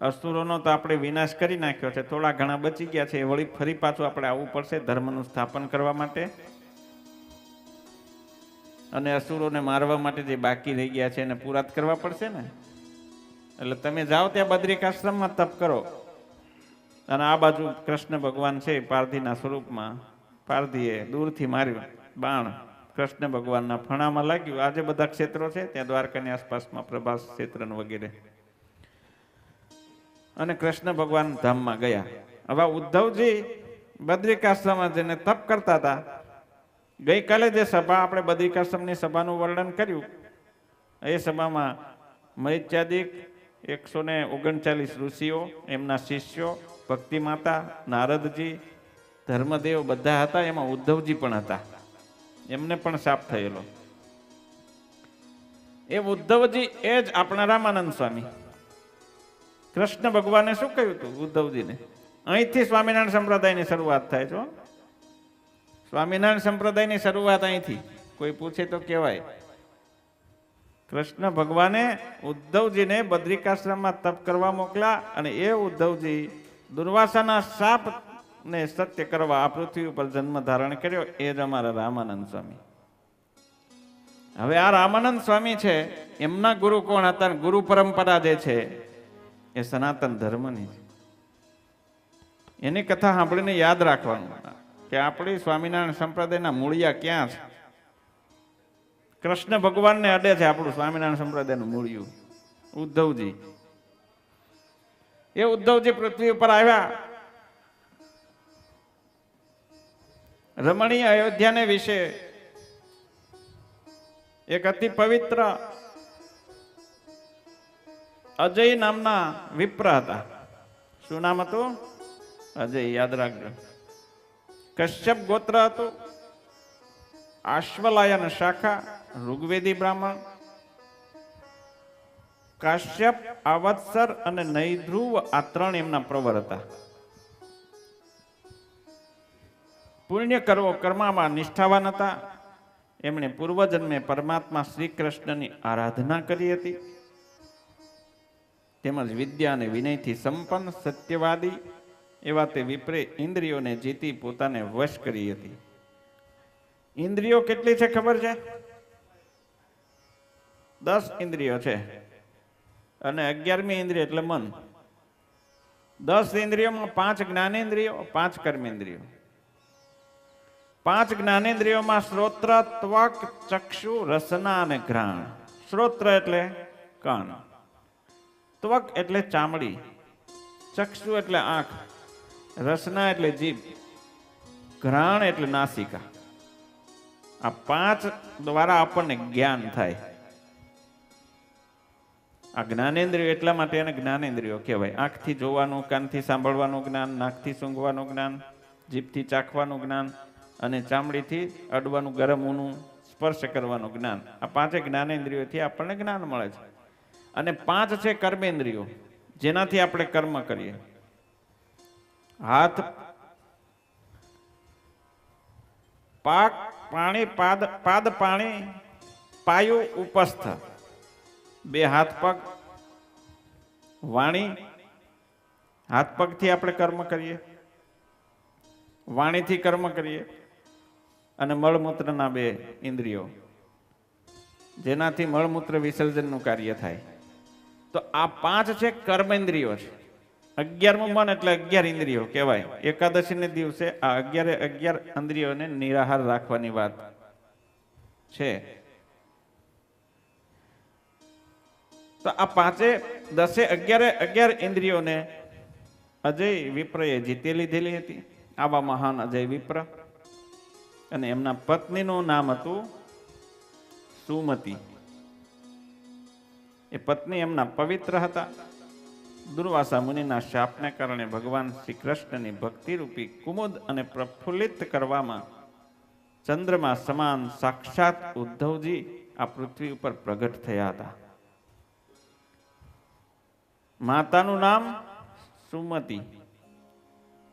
અસુરોનો તો આપણે વિનાશ કરી નાખ્યો છે, થોડા ઘણા બચી ગયા છે, વળી ફરી પાછું આપણે આવવું પડશે ધર્મનું સ્થાપન કરવા માટે, અને અસુરોને મારવા માટે જે બાકી રહી ગયા છે એને પૂરા કરવા પડશે ને. એટલે તમે જાઓ ત્યાં બદ્રિકાશ્રમમાં તપ કરો. અને આ બાજુ કૃષ્ણ ભગવાન છે પારધીના સ્વરૂપમાં, પારધીએ દૂરથી માર્યું બાણ, કૃષ્ણ ભગવાનના ફણામાં લાગ્યું. આજે બધા ક્ષેત્રો છે ત્યાં દ્વારકાની આસપાસમાં પ્રભાસ ક્ષેત્ર વગેરે. અને કૃષ્ણ ભગવાન ધામમાં ગયા. હવે ઉદ્ધવજી બદ્રિકાશ્રમમાં જઈને તપ કરતા હતા. ગઈકાલે જે સભા આપણે બદ્રિકાશ્રમની સભાનું વર્ણન કર્યું, એ સભામાં મૈત્યાદિક 139 ઋષિઓ, એમના શિષ્યો, ભક્તિ માતા, નારદજી, ધર્મદેવ બધા હતા. એમાં ઉદ્ધવજી પણ હતા, એમને પણ શાપ થયેલો. એ ઉદ્ધવજી એ જ આપણા રામાનંદ સ્વામી. કૃષ્ણ ભગવાને શું કહ્યું હતું ઉદ્ધવજીને? અહીંથી સ્વામિનારાયણ સંપ્રદાયની શરૂઆત થાય છે. સ્વામિનારાયણ સંપ્રદાયની શરૂઆત અહીંથી. કોઈ પૂછે તો કહેવાય કૃષ્ણ ભગવાને ઉદ્ધવજીને બદ્રિકાશ્રમમાં તપ કરવા મોકલ્યા, અને એ ઉદ્ધવજી દુર્વાસાના શાપ ને સત્ય કરવા આ પૃથ્વી ઉપર જન્મ ધારણ કર્યો. એ જ અમારા રામાનંદ સ્વામી. હવે આ રામાનંદ સ્વામી છે, એમના ગુરુ કોણ હતા? ગુરુ પરંપરા જે છે એ સનાતન ધર્મની છે. એની કથા સાંભળીને યાદ રાખવાનું કે આપણી સ્વામિનારાયણ સંપ્રદાયના મૂળિયા ક્યાં છે. કૃષ્ણ ભગવાનને અડે છે આપણું સ્વામિનારાયણ સંપ્રદાયનું મૂળિયું ઉદ્ધવજી. એ ઉદ્ધવજી પૃથ્વી ઉપર આવ્યા. રમણીય અયોધ્યાને વિશે એક અતિ પવિત્ર અજય નામના વિપ્ર હતા. શું નામ હતું? અજય. યાદ રાખજો. કશ્યપ ગોત્ર હતું. આશ્વલાયન શાખા, ઋગ્વેદી બ્રાહ્મણ. કાશ્યપ, આવત્સર અને નૈધ્રુવ આ ત્રણ એમના પ્રવર હતા. પુણ્ય કરવો કર્મમાં નિષ્ઠાવાન હતા. એમણે પૂર્વજન્મે પરમાત્મા શ્રી કૃષ્ણની આરાધના કરી હતી. તેમજ વિદ્યા અને વિનયથી સંપન્ન સત્યવાદી એવા તે વિપ્રે ઇન્દ્રિયોને જીતી પોતાને વશ કરી હતી. ઇન્દ્રિયો કેટલી છે ખબર છે? 10 ઇન્દ્રિયો છે, અને 11મી ઇન્દ્રિય એટલે મન. 10 ઇન્દ્રિયોમાં 5 જ્ઞાનેન્દ્રિયો, 5 કર્મેન્દ્રિયો. 5 જ્ઞાનેન્દ્રિયોમાં શ્રોત્ર, ત્વક, ચક્ષુ, રસના અને ઘ્રાણ. શ્રોત્ર એટલે કાન, ત્વક એટલે ચામડી, ચક્ષુ એટલે આંખ, રસના એટલે જીભ, ઘ્રાણ એટલે નાસિકા. આ 5 દ્વારા આપણને જ્ઞાન થાય. આ જ્ઞાનેન્દ્રિયો એટલા માટે એને જ્ઞાનેન્દ્રિયો કહેવાય. આંખથી જોવાનું, કાનથી સાંભળવાનું જ્ઞાન, નાકથી સૂંઘવાનું જ્ઞાન, જીભથી ચાખવાનું જ્ઞાન, અને ચામડીથી અડવાનું, ગરમ ઊનું સ્પર્શ કરવાનું જ્ઞાન. આ 5 જ્ઞાનેન્દ્રિયોથી આપણને જ્ઞાન મળે છે. અને 5 છે કર્મેન્દ્રિયો, જેનાથી આપણે કર્મ કરીએ. હાથ, પાક, પાણી, પાદ પાણી, પાયું, ઉપસ્થ. 2 હાથ પગ. વાણી, હાથ પગથી આપણે કર્મ કરીએ, વાણીથી કર્મ કરીએ. અને મળમૂત્રના 2 ઇન્દ્રિયો, જેનાથી મળમૂત્ર વિસર્જનનું કાર્ય થાય. તો આ 5 છે કર્મેન્દ્રિયો છે. 11મું મન એટલે 11 ઇન્દ્રિયો કહેવાય. એકાદશીને દિવસે આ 11 ઇન્દ્રિયોને નિરાહાર રાખવાની વાત છે. તો આ 11 ઇન્દ્રિયોને અજય વિપ્રએ જીતી લીધેલી હતી. આવા મહાન અજય વિપ્ર અને એમના પત્નીનું નામ હતું સુમતિ. એ પત્ની એમના પવિત્ર હતા. દુર્વાસા મુનિના શાપને કારણે ભગવાન શ્રી કૃષ્ણની ભક્તિરૂપી કુમુદ અને પ્રફુલ્લિત કરવામાં ચંદ્રમા સમાન સાક્ષાત ઉદ્ધવજી આ પૃથ્વી ઉપર પ્રગટ થયા હતા. માતાનું નામ સુમતિ,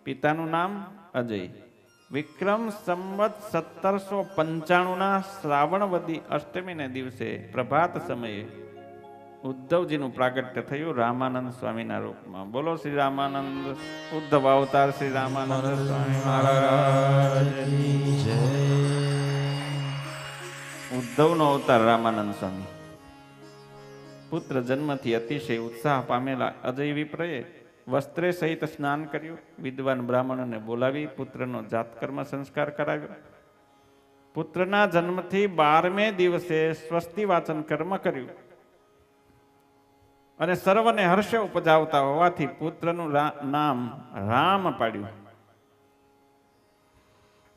પિતાનું નામ અજય. વિક્રમ સંવત 1795 શ્રાવણવદી અષ્ટમીને દિવસે પ્રભાત સમયે ઉદ્ધવજીનું પ્રાગટ્ય થયું રામાનંદ સ્વામીના રૂપમાં. બોલો શ્રી રામાનંદ ઉદ્ધવ અવતાર શ્રી રામાનંદ સ્વામી મહારાજની જય. ઉદ્ધવનો અવતાર રામાનંદ સ્વામી. પુત્ર જન્મથી અતિશય ઉત્સાહ પામેલા અજય વિપ્રએ વસ્ત્રે સહિત સ્નાન કર્યું. વિદ્વાન બ્રાહ્મણોને બોલાવી પુત્રનો જાતકર્મ સંસ્કાર કરાવ્યો. પુત્રના જન્મથી 12મે દિવસે સ્વસ્તિ વાચન કર્મ કર્યું અને સર્વને હર્ષ ઉપજાવતા હોવાથી પુત્રનું નામ રામ પાડ્યું.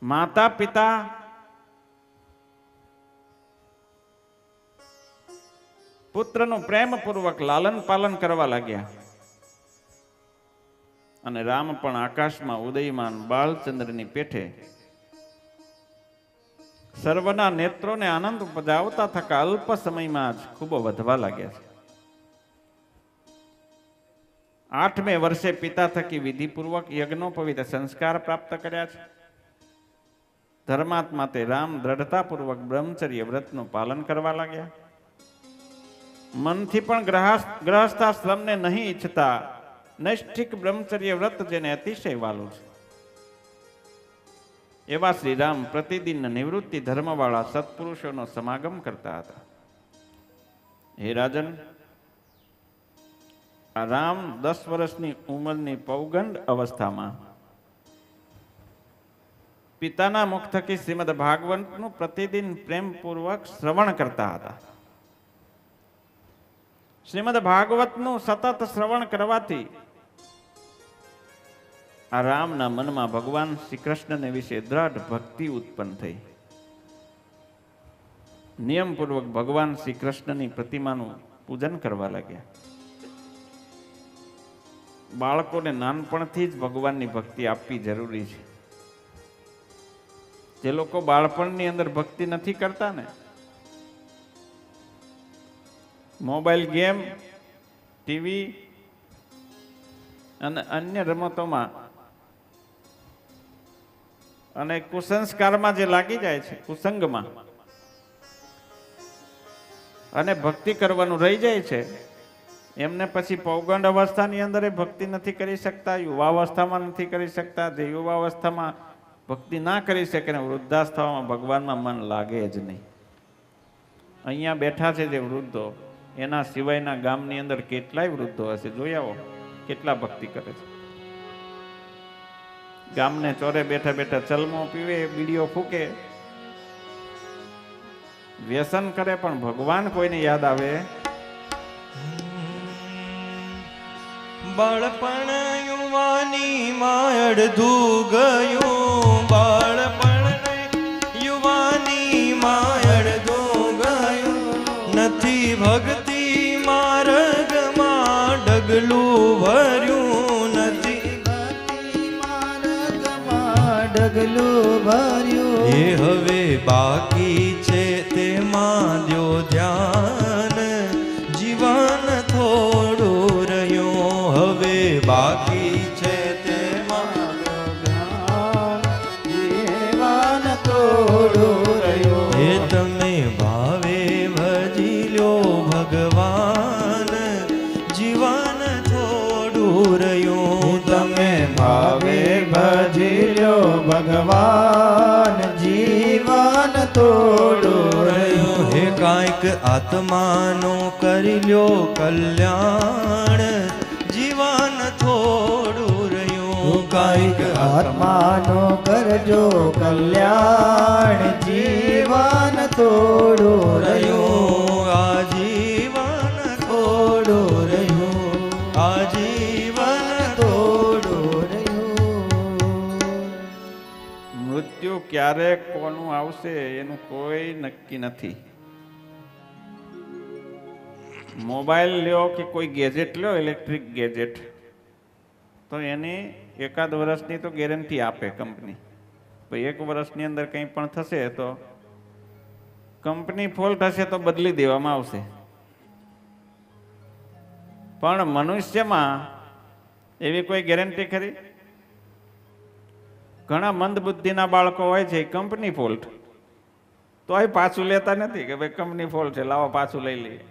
માતા પિતા પુત્રનું પ્રેમપૂર્વક લાલન પાલન કરવા લાગ્યા અને રામ પણ આકાશમાં ઉદયમાન બાલચંદ્રની પેઠે સર્વના નેત્રોને આનંદ ઉપજાવતા થકા અલ્પ સમયમાં જ ખૂબ વધવા લાગ્યા છે. 8મે વર્ષે પિતા થકી વિધિપૂર્વક યજ્ઞોપવિત સંસ્કાર પ્રાપ્ત કર્યા છે. ધર્માત્મા તે રામ દ્રઢતાપૂર્વક બ્રહ્મચર્ય વ્રતનું પાલન કરવા લાગ્યા. મનથી પણ ગ્રહસ્થાશ્રમને નહીં ઈચ્છતા નૈષ્ઠિક બ્રહ્મચર્ય વ્રત જેને અતિશય વાલું છે એવા શ્રી રામ પ્રતિદિન નિવૃત્તિ ધર્મવાળા સત્પુરુષોનો સમાગમ કરતા હતા. હે રાજન, આ રામ 10 વર્ષની ઉંમરની પૌગંડ અવસ્થામાં પિતાના મુખ થકી શ્રીમદ ભાગવતનું પ્રતિદિન પ્રેમપૂર્વક શ્રવણ કરતા હતા. શ્રીમદ ભાગવતનું સતત શ્રવણ કરવાથી આ રામના મનમાં ભગવાન શ્રી કૃષ્ણને વિશે દ્રઢ ભક્તિ ઉત્પન્ન થઈ. નિયમપૂર્વક ભગવાન શ્રી કૃષ્ણની પ્રતિમાનું પૂજન કરવા લાગ્યા. બાળકોને નાનપણથી જ ભગવાનની ભક્તિ આપવી જરૂરી છે. જે લોકો બાળપણની અંદર ભક્તિ નથી કરતા ને, મોબાઈલ ગેમ, ટીવી અને અન્ય રમતોમાં અને કુસંસ્કારમાં જે લાગી જાય છે, કુસંગમાં, અને ભક્તિ કરવાનું રહી જાય છે, એમને પછી પૌગંડ અવસ્થાની અંદર ભક્તિ નથી કરી શકતા, યુવાવસ્થામાં નથી કરી શકતા. જે યુવાવસ્થામાં ભક્તિ ના કરી શકે ને વૃદ્ધાવસ્થામાં ભગવાનમાં મન લાગે જ નહીં. અહીંયા બેઠા છે જે વૃદ્ધો, એના સિવાયના ગામની અંદર કેટલાય વૃદ્ધો હશે, જોઈ આવો કેટલા ભક્તિ કરે છે. ગામને ચોરે બેઠા બેઠા ચલમો પીવે, બીડીઓ ફૂકે, વ્યસન કરે, પણ ભગવાન કોઈને યાદ આવે. બાળપણ યુવાની માં અડધું ગયું, બાળપણ યુવાની માં અડધું ગયું, નથી ભક્તિ માર્ગમાં ડગલું ભર્યું, નથી ભક્તિ માર્ગમાં ડગલું ભર્યું. એ હવે બાકી છે તેમાં દ્યો ધ્યાન, જીવન થોડું રહ્યું હવે બાકી છે તેમાં ધ્યાન, જીવન થોડું રહ્યું. એ તમે ભાવે ભજી લ્યો ભગવાન, જીવન થોડું રહ્યું. તમે ભાવે ભજી લ્યો ભગવાન, જીવન થોડું રહ્યું. હે કાંઈક આત્માનો કરી લ્યો કલ્યાણ, જીવન થોડું કાંઈક આત્માનો કરજો કલ્યાણ જીવન થોડું રહ્યું રહ્યું આજીવન થોડું રહ્યું આજીવન થોડું રહ્યું. મૃત્યુ ક્યારે કોનું આવશે એનું કોઈ નક્કી નથી. મોબાઈલ લ્યો કે કોઈ ગેજેટ લ્યો, ઇલેક્ટ્રિક ગેજેટ, તો એની એકાદ વર્ષની તો ગેરંટી આપે કંપની. તો 1 વર્ષની અંદર કંઈ પણ થશે તો કંપની ફોલ્ટ હશે તો બદલી દેવામાં આવશે. પણ મનુષ્યમાં એવી કોઈ ગેરંટી ખરી? ઘણા મંદ બુદ્ધિના બાળકો હોય છે, કંપની ફોલ્ટ, તો એ પાછું લેતા નથી કે ભાઈ કંપની ફોલ્ટ છે, લાવો પાછું લઈ લઈએ.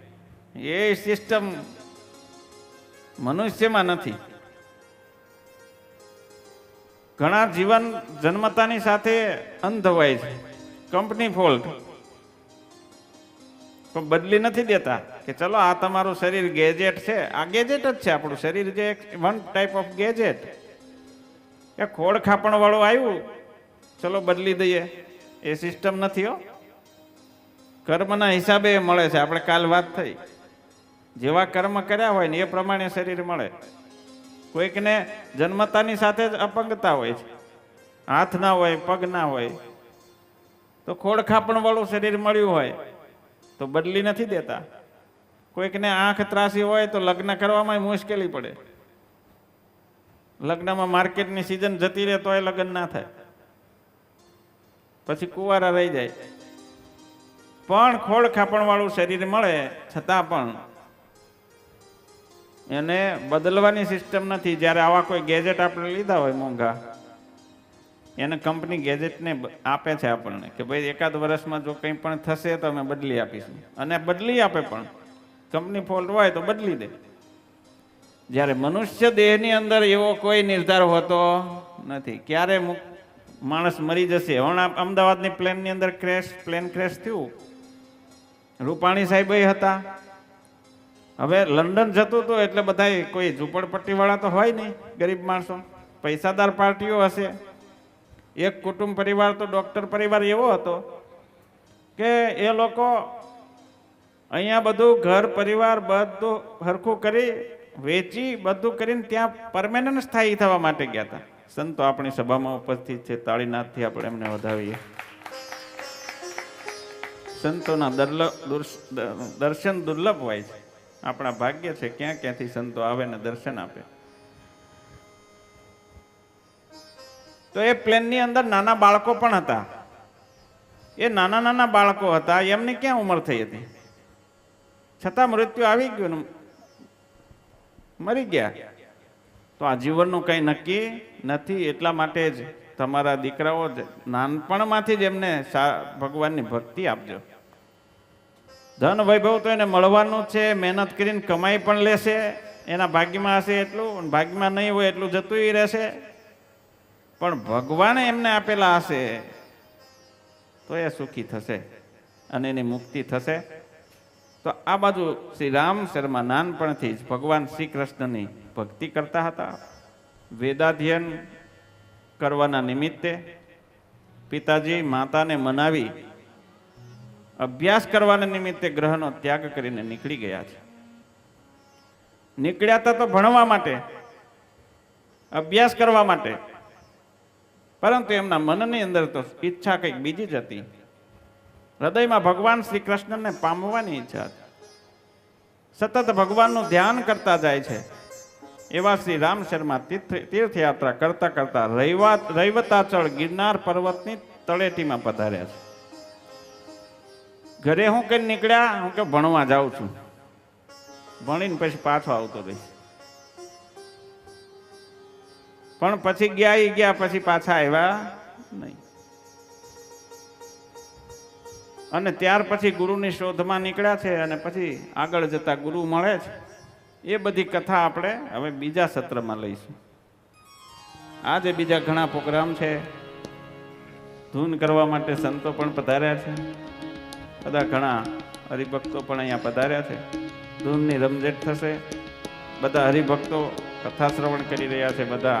એ સિસ્ટમ મનુષ્યમાં નથી. ઘણા જીવન જન્મતાની સાથે અંધ હોય છે, કંપની ફોલ્ટ, તો બદલી નથી દેતા કે ચલો આ તમારું શરીર ગેજેટ છે, આ ગેજેટ જ છે આપણું શરીર, જે વન ટાઈપ ઓફ ગેજેટ. એ ખોડ ખાપણ વાળું આવ્યું, ચલો બદલી દઈએ, એ સિસ્ટમ નથી હો. કર્મના હિસાબે એ મળે છે. આપણે કાલ વાત થઈ, જેવા કર્મ કર્યા હોય ને એ પ્રમાણે શરીર મળે. કોઈકને જન્મતાની સાથે જ અપંગતા હોય છે, હાથ ના હોય, પગ ના હોય, તો ખોડ ખાપણ વાળું શરીર મળ્યું હોય તો બદલી નથી દેતા. કોઈકને આંખ ત્રાસી હોય તો લગ્ન કરવામાં મુશ્કેલી પડે. લગ્નમાં માર્કેટની સિઝન જતી રહે તો એ લગ્ન ના થાય, પછી કુંવારા રહી જાય. પણ ખોડ ખાપણ વાળું શરીર મળે છતાં પણ એને બદલવાની સિસ્ટમ નથી. જ્યારે આવા કોઈ ગેજેટ આપણે લીધા હોય મોંઘા, એને કંપની ગેજેટને આપે છે આપણને કે ભાઈ એકાદ વર્ષમાં જો કંઈ પણ થશે તો અમે બદલી આપીશું, અને બદલી આપે. પણ કંપની ફોલ્ટ હોય તો બદલી દે. જ્યારે મનુષ્ય દેહની અંદર એવો કોઈ નિર્ધાર હોતો નથી ક્યારે માણસ મરી જશે. હમણાં અમદાવાદની પ્લેનની અંદર પ્લેન ક્રેશ થયું, રૂપાણી સાહેબ હતા. હવે લંડન જતું હતું એટલે બધા કોઈ ઝૂંપડપટ્ટી વાળા તો હોય નહીં, ગરીબ માણસો, પૈસાદાર પાર્ટીઓ હશે. એક કુટુંબ પરિવાર તો ડોક્ટર પરિવાર એવો હતો કે એ લોકો અહીંયા બધું ઘર પરિવાર બધું હરખું કરી વેચી બધું કરીને ત્યાં પરમેનન્ટ સ્થાયી થવા માટે ગયા હતા. સંતો આપણી સભામાં ઉપસ્થિત છે, તાળીનાથથી આપણે એમને વધાવીએ. સંતોના દર્શન દુર્લભ હોય છે. આપણા ભાગ્ય છે ક્યાં ક્યાંથી સંતો આવે ને દર્શન આપે. તો એ પ્લેનની અંદર નાના બાળકો પણ હતા. એ નાના નાના બાળકો હતા, એમની ક્યાં ઉંમર થઈ હતી, છતાં મૃત્યુ આવી ગયું, મરી ગયા. તો આ જીવનનું કંઈ નક્કી નથી. એટલા માટે જ તમારા દીકરાઓ નાનપણમાંથી જ એમને ભગવાનની ભક્તિ આપજો. ધન વૈભવ તો એને મળવાનું છે, મહેનત કરીને કમાઈ પણ લેશે, એના ભાગ્યમાં હશે એટલું, ભાગ્યમાં નહીં હોય એટલું જતું રહેશે. પણ ભગવાને એમને આપેલા હશે તો એ સુખી થશે અને એની મુક્તિ થશે. તો આ બાજુ શ્રી રામ શર્મા નાનપણથી જ ભગવાન શ્રી કૃષ્ણની ભક્તિ કરતા હતા. વેદાધ્યયન કરવાના નિમિત્તે પિતાજી માતાને મનાવી અભ્યાસ કરવાના નિમિત્તે ગ્રહનો ત્યાગ કરીને નીકળી ગયા છે. નીકળ્યા હતા તો ભણવા માટે, અભ્યાસ કરવા માટે, પરંતુ એમના મનની અંદર તો ઈચ્છા કંઈક બીજી જ હતી. હૃદયમાં ભગવાન શ્રી કૃષ્ણને પામવાની ઈચ્છા હતી. સતત ભગવાનનું ધ્યાન કરતા જાય છે. એવા શ્રી રામ શર્મા તીર્થયાત્રા કરતા કરતા રૈવતાચળ ગિરનાર પર્વતની તળેટીમાં પધાર્યા છે. ઘરે હું કઈ નીકળ્યા, હું કે ભણવા જાઉં છું, ભણીને પછી પાછો આવતો રહીશ. પણ પછી ગયા પછી પાછા આવ્યા નહીં. અને ત્યાર પછી ગુરુની શોધમાં નીકળ્યા છે અને પછી આગળ જતા ગુરુ મળે છે. એ બધી કથા આપણે હવે બીજા સત્રમાં લઈશું. આજે બીજા ઘણા પ્રોગ્રામ છે. ધૂન કરવા માટે સંતો પણ પધાર્યા છે, બધા ઘણા હરિભક્તો પણ અહીંયા પધાર્યા છે. ધૂનની રમઝટ થશે. બધા હરિભક્તો કથા શ્રવણ કરી રહ્યા છે. બધા